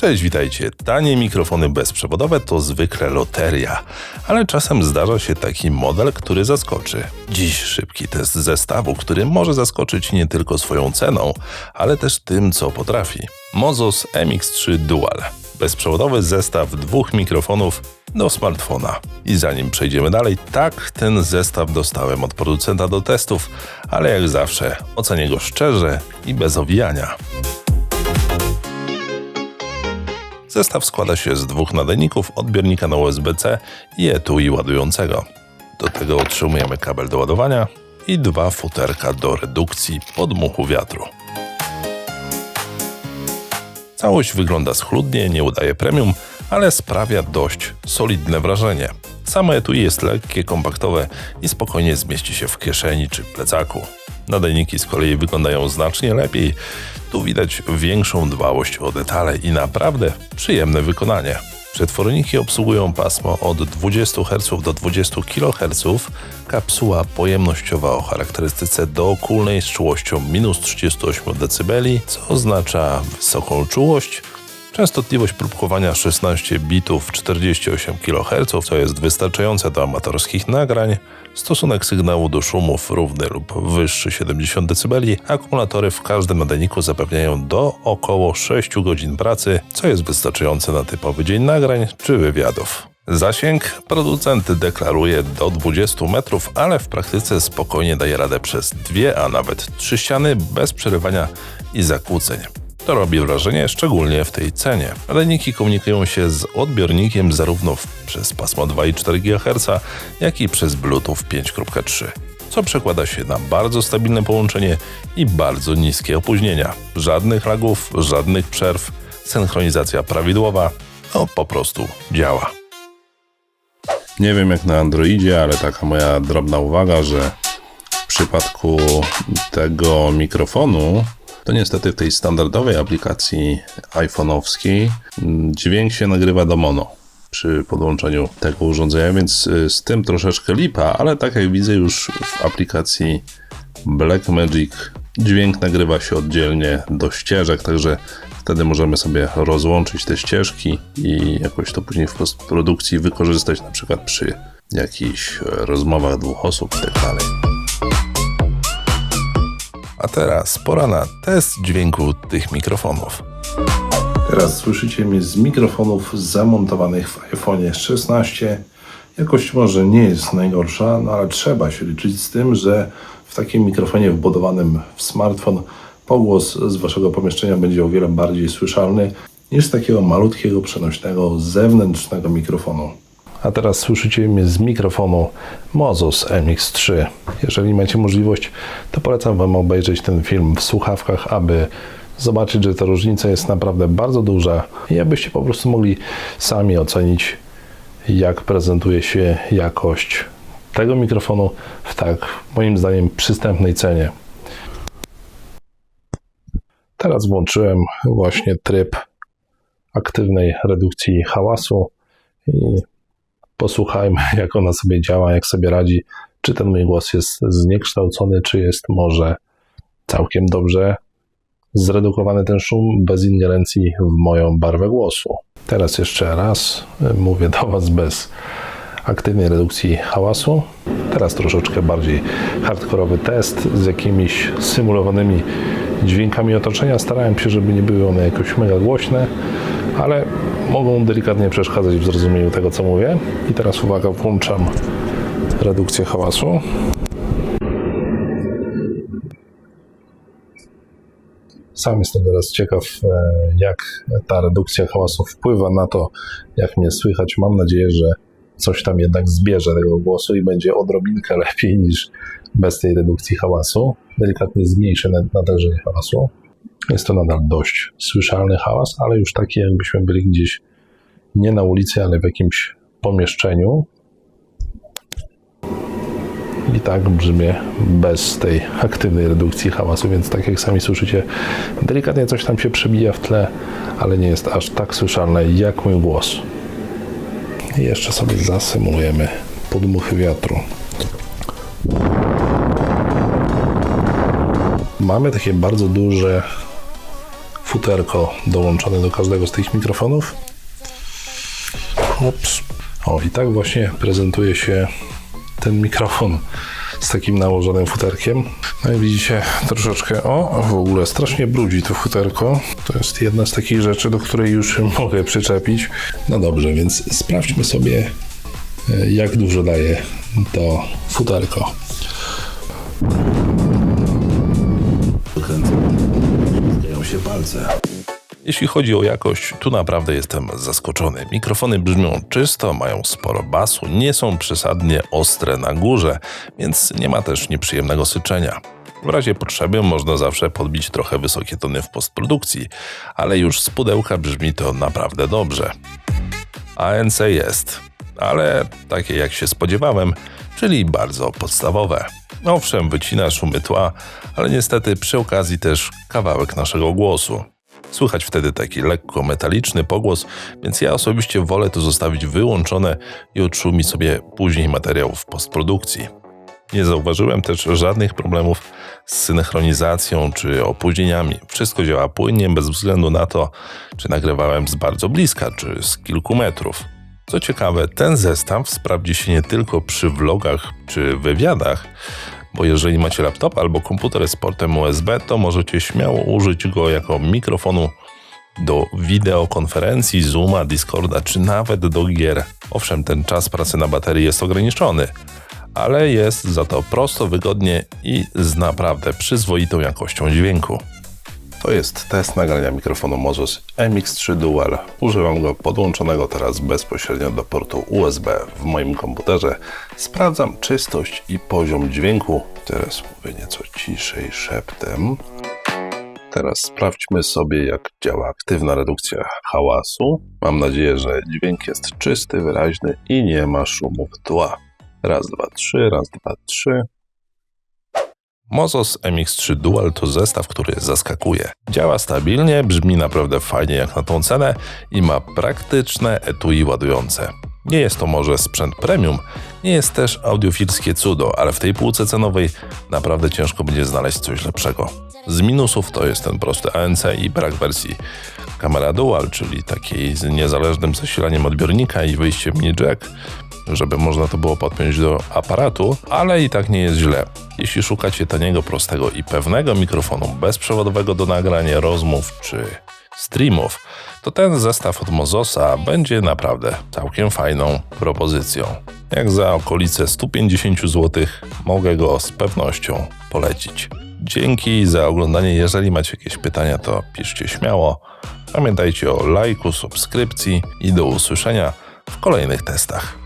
Cześć, witajcie. Tanie mikrofony bezprzewodowe to zwykle loteria, ale czasem zdarza się taki model, który zaskoczy. Dziś szybki test zestawu, który może zaskoczyć nie tylko swoją ceną, ale też tym, co potrafi. Mozos MX3 Dual. Bezprzewodowy zestaw dwóch mikrofonów do smartfona. I zanim przejdziemy dalej, tak, ten zestaw dostałem od producenta do testów, ale jak zawsze ocenię go szczerze i bez owijania. Zestaw składa się z dwóch nadajników, odbiornika na USB-C i etui ładującego. Do tego otrzymujemy kabel do ładowania i dwa futerka do redukcji podmuchu wiatru. Całość wygląda schludnie, nie udaje premium, ale sprawia dość solidne wrażenie. Samo etui jest lekkie, kompaktowe i spokojnie zmieści się w kieszeni czy plecaku. Nadajniki z kolei wyglądają znacznie lepiej. Tu widać większą dbałość o detale i naprawdę przyjemne wykonanie. Przetworniki obsługują pasmo od 20 Hz do 20 kHz, kapsuła pojemnościowa o charakterystyce dookólnej z czułością -38 dB, co oznacza wysoką czułość. Częstotliwość próbkowania 16 bitów 48 kHz, co jest wystarczające do amatorskich nagrań. Stosunek sygnału do szumów równy lub wyższy 70 dB. Akumulatory w każdym nadajniku zapewniają do około 6 godzin pracy, co jest wystarczające na typowy dzień nagrań czy wywiadów. Zasięg producent deklaruje do 20 metrów, ale w praktyce spokojnie daje radę przez 2, a nawet 3 ściany bez przerywania i zakłóceń. To robi wrażenie, szczególnie w tej cenie. Nadajniki komunikują się z odbiornikiem zarówno przez pasmo 2,4 GHz, jak i przez Bluetooth 5.3, co przekłada się na bardzo stabilne połączenie i bardzo niskie opóźnienia. Żadnych lagów, żadnych przerw, synchronizacja prawidłowa, po prostu działa. Nie wiem jak na Androidzie, ale taka moja drobna uwaga, że w przypadku tego mikrofonu to niestety w tej standardowej aplikacji iPhone'owskiej dźwięk się nagrywa do mono przy podłączeniu tego urządzenia, więc z tym troszeczkę lipa, ale tak jak widzę już w aplikacji Blackmagic dźwięk nagrywa się oddzielnie do ścieżek, także wtedy możemy sobie rozłączyć te ścieżki i jakoś to później w postprodukcji wykorzystać, na przykład przy jakichś rozmowach dwóch osób i tak dalej. A teraz pora na test dźwięku tych mikrofonów. Teraz słyszycie mnie z mikrofonów zamontowanych w iPhone 16. Jakość może nie jest najgorsza, ale trzeba się liczyć z tym, że w takim mikrofonie wbudowanym w smartfon pogłos z waszego pomieszczenia będzie o wiele bardziej słyszalny niż z takiego malutkiego, przenośnego, zewnętrznego mikrofonu. A teraz słyszycie mnie z mikrofonu Mozos MX3. Jeżeli macie możliwość, to polecam wam obejrzeć ten film w słuchawkach, aby zobaczyć, że ta różnica jest naprawdę bardzo duża i abyście po prostu mogli sami ocenić, jak prezentuje się jakość tego mikrofonu w tak, moim zdaniem, przystępnej cenie. Teraz włączyłem właśnie tryb aktywnej redukcji hałasu i posłuchajmy, jak ona sobie działa, jak sobie radzi, czy ten mój głos jest zniekształcony, czy jest może całkiem dobrze zredukowany ten szum bez ingerencji w moją barwę głosu. Teraz jeszcze raz mówię do was bez aktywnej redukcji hałasu. Teraz troszeczkę bardziej hardkorowy test z jakimiś symulowanymi dźwiękami otoczenia. Starałem się, żeby nie były one jakoś mega głośne, ale mogą delikatnie przeszkadzać w zrozumieniu tego, co mówię. I teraz uwaga, włączam redukcję hałasu. Sam jestem teraz ciekaw, jak ta redukcja hałasu wpływa na to, jak mnie słychać. Mam nadzieję, że coś tam jednak zbierze tego głosu i będzie odrobinkę lepiej niż bez tej redukcji hałasu. Delikatnie zmniejszę natężenie hałasu. Jest to nadal dość słyszalny hałas, ale już taki, jakbyśmy byli gdzieś nie na ulicy, ale w jakimś pomieszczeniu. I tak brzmię bez tej aktywnej redukcji hałasu, więc tak jak sami słyszycie, delikatnie coś tam się przebija w tle, ale nie jest aż tak słyszalne jak mój głos. I jeszcze sobie zasymulujemy podmuchy wiatru. Mamy takie bardzo duże futerko dołączone do każdego z tych mikrofonów. Ups. O, i tak właśnie prezentuje się ten mikrofon z takim nałożonym futerkiem. No i widzicie troszeczkę, w ogóle strasznie brudzi to futerko. To jest jedna z takich rzeczy, do której już mogę przyczepić. No dobrze, więc sprawdźmy sobie, jak dużo daje to futerko. Zdają się palce. Jeśli chodzi o jakość, tu naprawdę jestem zaskoczony. Mikrofony brzmią czysto, mają sporo basu, nie są przesadnie ostre na górze, więc nie ma też nieprzyjemnego syczenia. W razie potrzeby można zawsze podbić trochę wysokie tony w postprodukcji, ale już z pudełka brzmi to naprawdę dobrze. ANC jest, ale takie jak się spodziewałem, czyli bardzo podstawowe. Owszem, wycina szumy tła, ale niestety przy okazji też kawałek naszego głosu. Słychać wtedy taki lekko metaliczny pogłos, więc ja osobiście wolę to zostawić wyłączone i odszumi sobie później materiał w postprodukcji. Nie zauważyłem też żadnych problemów z synchronizacją czy opóźnieniami. Wszystko działa płynnie bez względu na to, czy nagrywałem z bardzo bliska, czy z kilku metrów. Co ciekawe, ten zestaw sprawdzi się nie tylko przy vlogach czy wywiadach, bo jeżeli macie laptop albo komputer z portem USB, to możecie śmiało użyć go jako mikrofonu do wideokonferencji, Zooma, Discorda czy nawet do gier. Owszem, ten czas pracy na baterii jest ograniczony, ale jest za to prosto, wygodnie i z naprawdę przyzwoitą jakością dźwięku. To jest test nagrania mikrofonu Mozos MX3 Dual. Używam go podłączonego teraz bezpośrednio do portu USB w moim komputerze. Sprawdzam czystość i poziom dźwięku. Teraz mówię nieco ciszej szeptem. Teraz sprawdźmy sobie, jak działa aktywna redukcja hałasu. Mam nadzieję, że dźwięk jest czysty, wyraźny i nie ma szumów tła. Raz, dwa, trzy, raz, dwa, trzy. Mozos MX3 Dual to zestaw, który zaskakuje. Działa stabilnie, brzmi naprawdę fajnie jak na tą cenę i ma praktyczne etui ładujące. Nie jest to może sprzęt premium, nie jest też audiofilskie cudo, ale w tej półce cenowej naprawdę ciężko będzie znaleźć coś lepszego. Z minusów to jest ten prosty ANC i brak wersji kamera dual, czyli takiej z niezależnym zasilaniem odbiornika i wyjściem mini jack, żeby można to było podpiąć do aparatu, ale i tak nie jest źle. Jeśli szukacie taniego, prostego i pewnego mikrofonu bezprzewodowego do nagrania rozmów czy streamów, to ten zestaw od Mozosa będzie naprawdę całkiem fajną propozycją. Jak za okolice 150 zł mogę go z pewnością polecić. Dzięki za oglądanie. Jeżeli macie jakieś pytania, to piszcie śmiało. Pamiętajcie o lajku, subskrypcji i do usłyszenia w kolejnych testach.